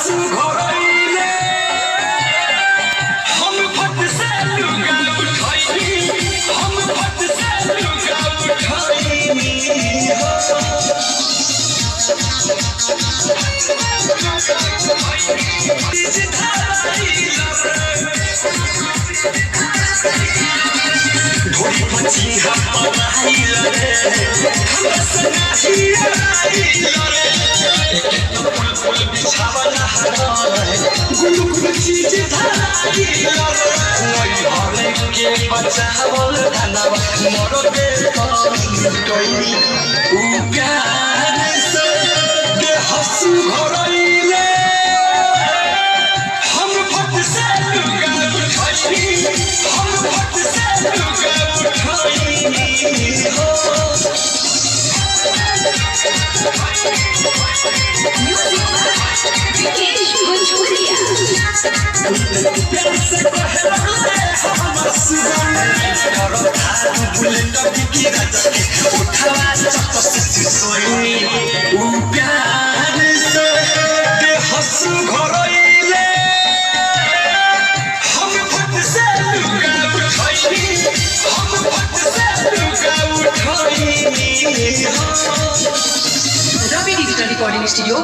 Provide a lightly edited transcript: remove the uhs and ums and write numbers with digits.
हंसू घरइले हम फट से लुगा उठाई हम फट से लुगा उठाई ढोली पची हम बनाई लरे हम सनाही आई लरे पुल पुल बिछावला हराए गुलु गुलु चीज धराई लरे वही हरे के बचावल धनवा मोरो के टोई उ प्यार से के हंसू घरइले हम फट से लुगा उठाई हम फट से लुगा उठाई विकेश भोजपुरिया प्यार से बहरले हम सुगम करो धारू बुलेट की राजा के उठावा चक से सोई उ प्यार से के हंसू घरइले हम फट से लुगा उठाई हम फट से लुगा उठाई रवि डिजिटल रिकॉर्डिंग स्टूडियो